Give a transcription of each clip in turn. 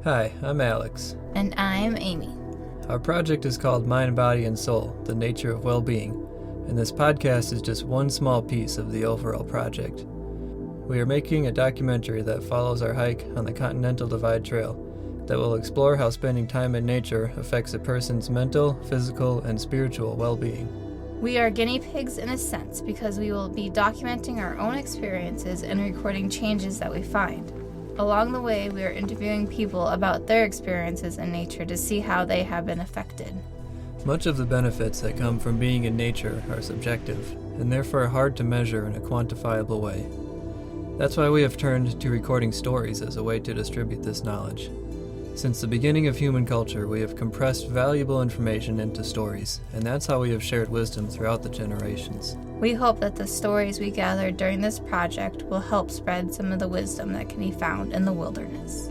Hi, I'm Alex. And I'm Amy. Our project is called Mind, Body, and Soul, the Nature of Well-Being, and this podcast is just one small piece of the overall project. We are making a documentary that follows our hike on the Continental Divide Trail that will explore how spending time in nature affects a person's mental, physical, and spiritual well-being. We are guinea pigs in a sense because we will be documenting our own experiences and recording changes that we find. Along the way, we are interviewing people about their experiences in nature to see how they have been affected. Much of the benefits that come from being in nature are subjective, and therefore hard to measure in a quantifiable way. That's why we have turned to recording stories as a way to distribute this knowledge. Since the beginning of human culture, we have compressed valuable information into stories, and that's how we have shared wisdom throughout the generations. We hope that the stories we gathered during this project will help spread some of the wisdom that can be found in the wilderness.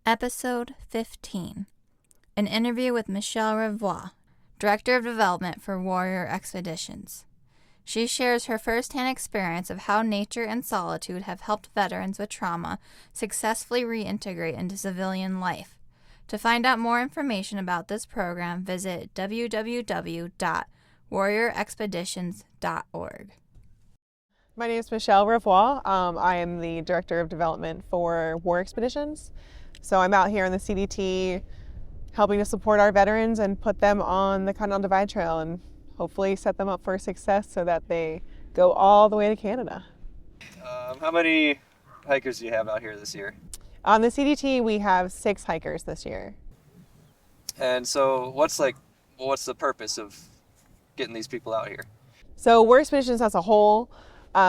Episode 15. An interview with Michelle Revoir, Director of Development for Warrior Expeditions. She shares her firsthand experience of how nature and solitude have helped veterans with trauma successfully reintegrate into civilian life. To find out more information about this program, visit www.warriorexpeditions.org. My name is Michelle Revoir. I am the Director of Development for Warrior Expeditions. So I'm out here in the CDT helping to support our veterans and put them on the Continental Divide Trail and hopefully set them up for success so that they go all the way to Canada. How many hikers do you have out here this year? On the CDT, we have 6 hikers this year. And so what's the purpose of getting these people out here? So Warrior Expeditions as a whole,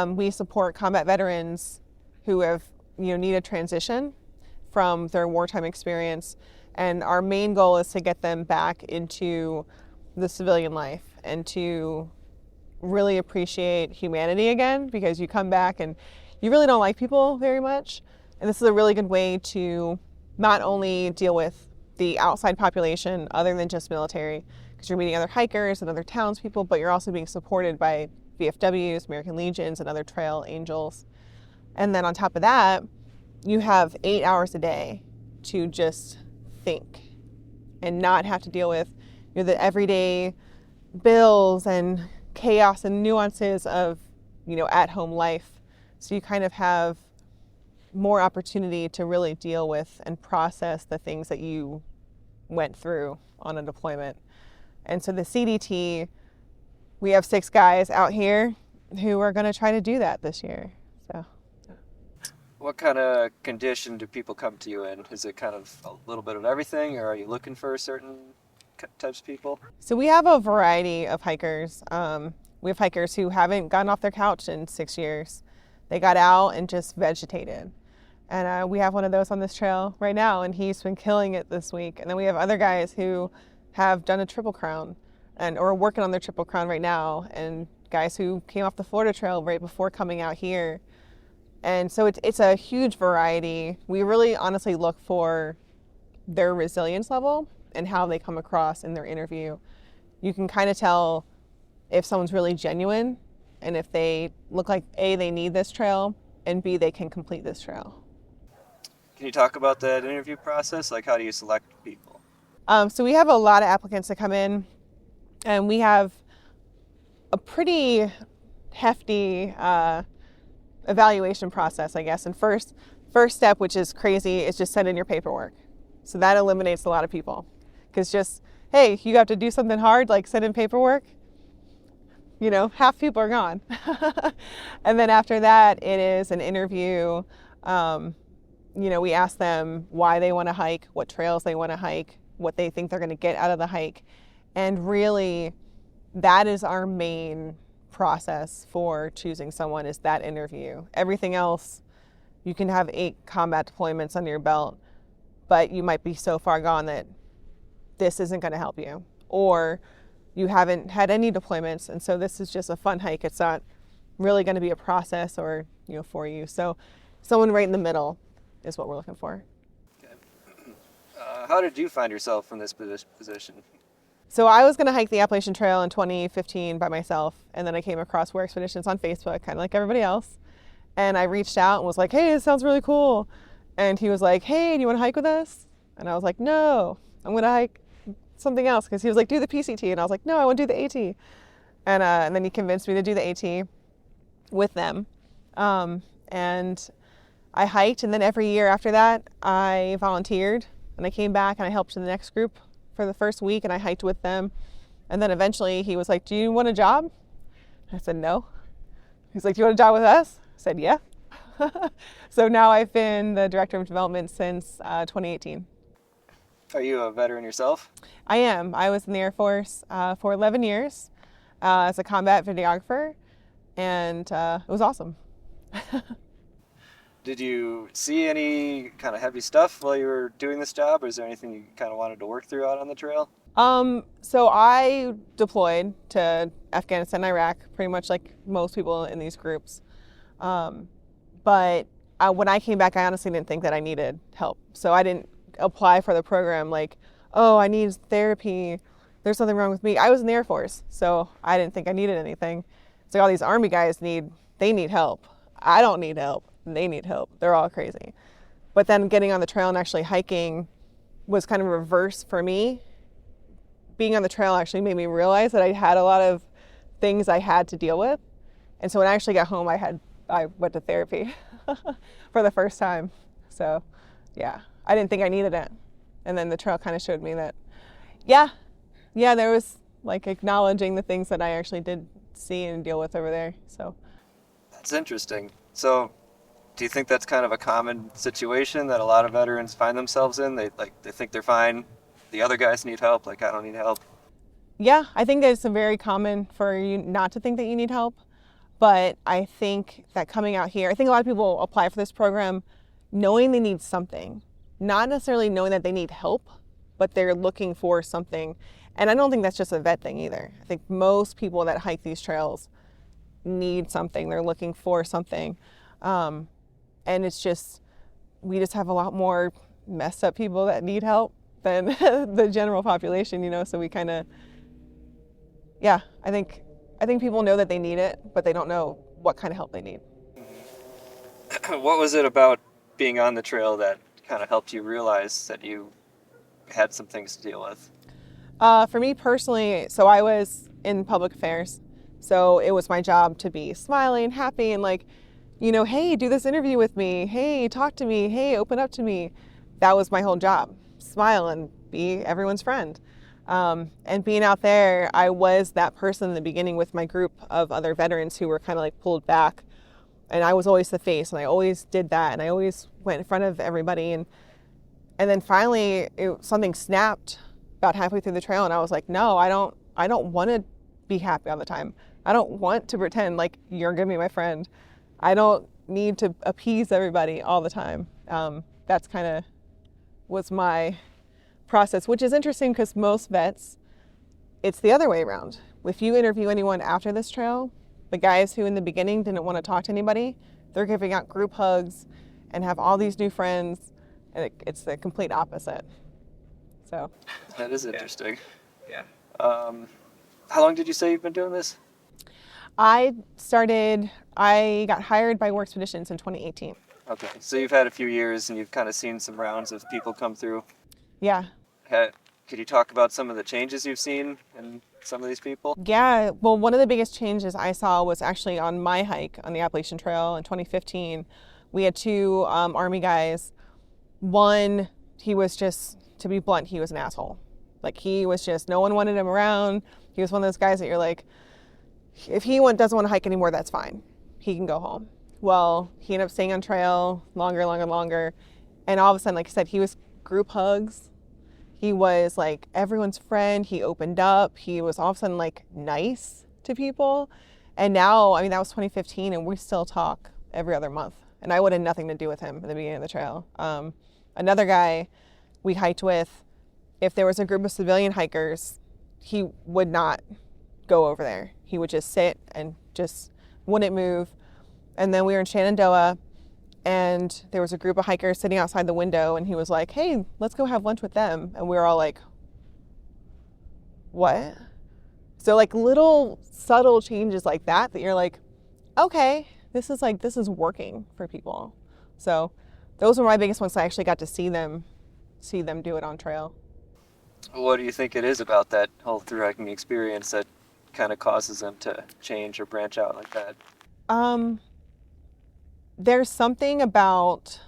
we support combat veterans who have need a transition from their wartime experience. And our main goal is to get them back into the civilian life and to really appreciate humanity again, because you come back and you really don't like people very much. And this is a really good way to not only deal with the outside population other than just military, because you're meeting other hikers and other townspeople, but you're also being supported by VFWs, American Legions, and other trail angels. And then on top of that, you have 8 hours a day to just think and not have to deal with the everyday bills and chaos and nuances of at-home life. So you kind of have more opportunity to really deal with and process the things that you went through on a deployment. And so the CDT, we have 6 guys out here who are going to try to do that this year. So, What kind of condition do people come to you in? Is it kind of a little bit of everything, or are you looking for certain types of people? So we have a variety of hikers. We have hikers who haven't gotten off their couch in 6 years. They got out and just vegetated. And we have one of those on this trail right now, and he's been killing it this week. And then we have other guys who have done a triple crown or working on their triple crown right now, and guys who came off the Florida Trail right before coming out here. And so it's a huge variety. We really honestly look for their resilience level and how they come across in their interview. You can kind of tell if someone's really genuine and if they look like A, they need this trail, and B, they can complete this trail. Can you talk about that interview process? Like, how do you select people? So we have a lot of applicants that come in, and we have a pretty hefty evaluation process, I guess. And first step, which is crazy, is just send in your paperwork. So that eliminates a lot of people. Because just, hey, you have to do something hard, like send in paperwork, half people are gone. And then after that, it is an interview. We ask them why they want to hike, what trails they want to hike, what they think they're going to get out of the hike. And really, that is our main process for choosing someone, is that interview. Everything else, you can have 8 combat deployments under your belt, but you might be so far gone that this isn't going to help you, or you haven't had any deployments, and so this is just a fun hike. It's not really going to be a process or for you. So someone right in the middle is what we're looking for. Okay. How did you find yourself in this position? So I was going to hike the Appalachian Trail in 2015 by myself, and then I came across Warrior Expeditions on Facebook, kind of like everybody else, and I reached out and was like, hey, it sounds really cool. And he was like, hey, do you want to hike with us? And I was like, no, I'm going to hike something else. Because he was like, do the PCT. And I was like, no, I want to do the AT. And then he convinced me to do the AT with them. And I hiked. And then every year after that, I volunteered. And I came back and I helped the next group for the first week. And I hiked with them. And then eventually he was like, do you want a job? I said, no. He's like, do you want a job with us? I said, yeah. So now I've been the director of development since 2018. Are you a veteran yourself? I am. I was in the Air Force for 11 years as a combat videographer, and it was awesome. Did you see any kind of heavy stuff while you were doing this job, or is there anything you kind of wanted to work through out on the trail? So I deployed to Afghanistan and Iraq, pretty much like most people in these groups. But when I came back, I honestly didn't think that I needed help. So I didn't apply for the program like, oh, I need therapy. There's something wrong with me. I was in the Air Force, so I didn't think I needed anything. It's like all these Army guys need help. I don't need help. They need help. They're all crazy. But then getting on the trail and actually hiking was kind of reverse for me. Being on the trail actually made me realize that I had a lot of things I had to deal with. And so when I actually got home, I went to therapy for the first time. So yeah, I didn't think I needed it. And then the trail kind of showed me that, yeah, there was like acknowledging the things that I actually did see and deal with over there. So that's interesting. So do you think that's kind of a common situation that a lot of veterans find themselves in? They think they're fine. The other guys need help. Like, I don't need help. Yeah, I think that it's very common for you not to think that you need help. But I think that coming out here, I think a lot of people apply for this program knowing they need something, not necessarily knowing that they need help, but they're looking for something. And I don't think that's just a vet thing either. I think most people that hike these trails need something. They're looking for something. And it's just, we just have a lot more messed up people that need help than the general population, you know, so we kind of, yeah, I think people know that they need it, but they don't know what kind of help they need. What was it about being on the trail that kind of helped you realize that you had some things to deal with? For me personally, so I was in public affairs, so it was my job to be smiling, happy, and like, you know, hey, do this interview with me. Hey, talk to me. Hey, open up to me. That was my whole job. Smile and be everyone's friend. And being out there, I was that person in the beginning with my group of other veterans who were kind of like pulled back. And I was always the face, and I always did that, and I always went in front of everybody. And then finally, something snapped about halfway through the trail, and I was like, no, I don't want to be happy all the time. I don't want to pretend like you're gonna be my friend. I don't need to appease everybody all the time. That's kind of was my process, which is interesting because most vets, it's the other way around. If you interview anyone after this trail, the guys who in the beginning didn't want to talk to anybody, they're giving out group hugs and have all these new friends, and it's the complete opposite. So that is interesting. Yeah. How long did you say you've been doing this? I got hired by War Expeditions in 2018. Okay, so you've had a few years and you've kind of seen some rounds of people come through. Yeah. Could you talk about some of the changes you've seen in some of these people? Yeah, well, one of the biggest changes I saw was actually on my hike on the Appalachian Trail in 2015. We had two Army guys. One, he was just, to be blunt, he was an asshole. Like, he was just, no one wanted him around. He was one of those guys that you're like, if he doesn't want to hike anymore, that's fine. He can go home. Well, he ended up staying on trail longer. And all of a sudden, like I said, he was group hugs. He was like everyone's friend. He opened up. He was all of a sudden like nice to people. And now, I mean, that was 2015 and we still talk every other month. And I wanted nothing to do with him at the beginning of the trail. Another guy we hiked with, if there was a group of civilian hikers, he would not go over there. He would just sit and just wouldn't move. And then we were in Shenandoah and there was a group of hikers sitting outside the window and he was like, hey, let's go have lunch with them. And we were all like, what? So like little subtle changes like that you're like, okay, this is working for people. So those were my biggest ones. I actually got to see them do it on trail. What do you think it is about that whole thru-hiking experience that kind of causes them to change or branch out like that? There's something about,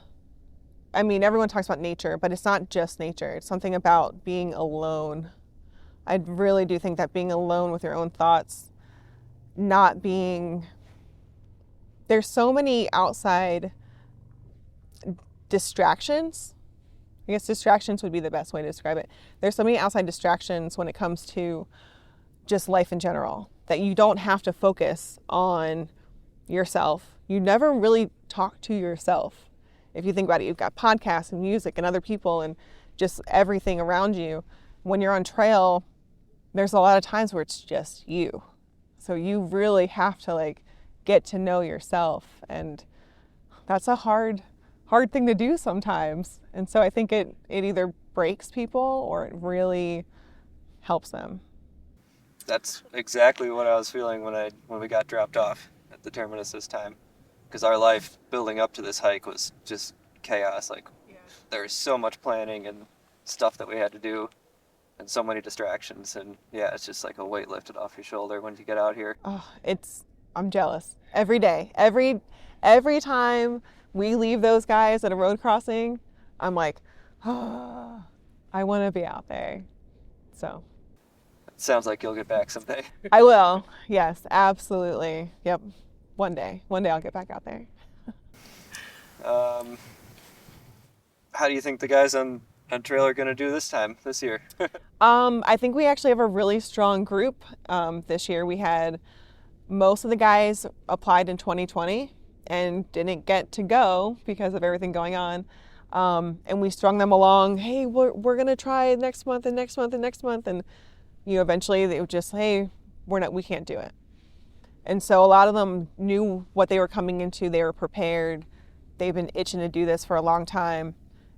I mean, everyone talks about nature, but it's not just nature. It's something about being alone. I really do think that being alone with your own thoughts, there's so many outside distractions. I guess distractions would be the best way to describe it. There's so many outside distractions when it comes to just life in general that you don't have to focus on yourself. You never really talk to yourself. If you think about it, you've got podcasts and music and other people and just everything around you. When you're on trail, there's a lot of times where it's just you. So you really have to get to know yourself, and that's a hard thing to do sometimes. And so I think it either breaks people or it really helps them. That's exactly what I was feeling when we got dropped off at the terminus this time, because our life building up to this hike was just chaos. There was so much planning and stuff that we had to do, and so many distractions, and yeah, it's just like a weight lifted off your shoulder when you get out here. Oh, I'm jealous every day. Every time we leave those guys at a road crossing, I'm like, oh, I want to be out there. So it sounds like you'll get back someday. I will. Yes, absolutely. Yep. One day I'll get back out there. How do you think the guys on trail are going to do this year? I think we actually have a really strong group this year. We had most of the guys applied in 2020 and didn't get to go because of everything going on. And we strung them along. Hey, we're going to try next month and next month and next month. And eventually they would just, hey, we can't do it. And so a lot of them knew what they were coming into. They were prepared. They've been itching to do this for a long time.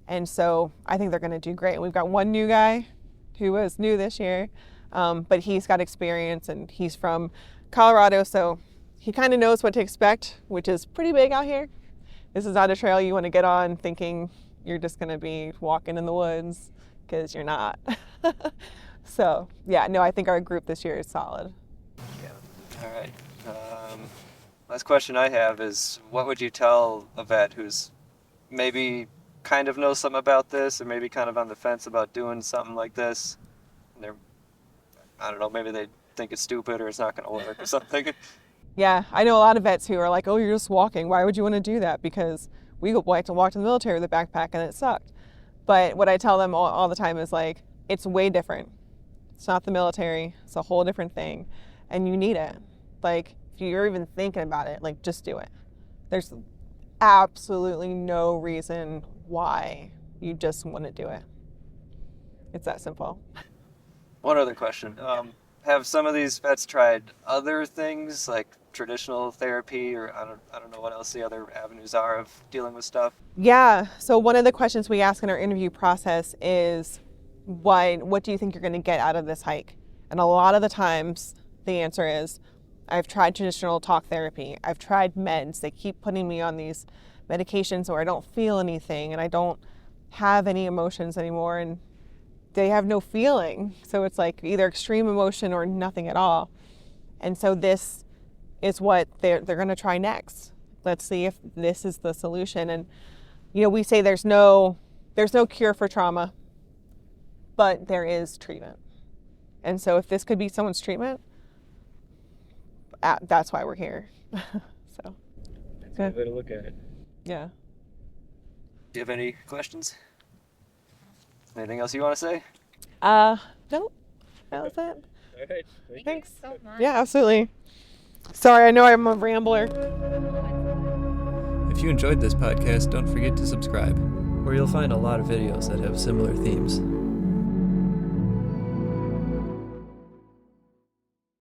And so I think they're going to do great. We've got one new guy who was new this year, but he's got experience and he's from Colorado, so he kind of knows what to expect, which is pretty big out here. This is not a trail you want to get on thinking you're just going to be walking in the woods, because you're not. So, yeah, no, I think our group this year is solid. Yeah. All right. Last question I have is, what would you tell a vet who's maybe kind of knows something about this, or maybe kind of on the fence about doing something like this? And I don't know, maybe they think it's stupid or it's not going to work or something. Yeah, I know a lot of vets who are like, oh, you're just walking. Why would you want to do that? Because we like to walk to the military with a backpack and it sucked. But what I tell them all the time is it's way different. It's not the military. It's a whole different thing. And you need it. If you're even thinking about it, just do it. There's absolutely no reason why you just want to do it. It's that simple. One other question. Have some of these vets tried other things like traditional therapy, or I don't know what else the other avenues are of dealing with stuff? Yeah. So one of the questions we ask in our interview process is, what do you think you're going to get out of this hike? And a lot of the times the answer is, I've tried traditional talk therapy. I've tried meds. They keep putting me on these medications where I don't feel anything and I don't have any emotions anymore, and they have no feeling. So it's either extreme emotion or nothing at all. And so this is what they're going to try next. Let's see if this is the solution. And we say there's no cure for trauma, but there is treatment. And so if this could be someone's treatment, that's why we're here. So that's a good way to look at it. Yeah. Do you have any questions? Anything else you want to say? No. That was it. All right. Thanks so much. Yeah, absolutely. Sorry, I know I'm a rambler. If you enjoyed this podcast, don't forget to subscribe, where you'll find a lot of videos that have similar themes.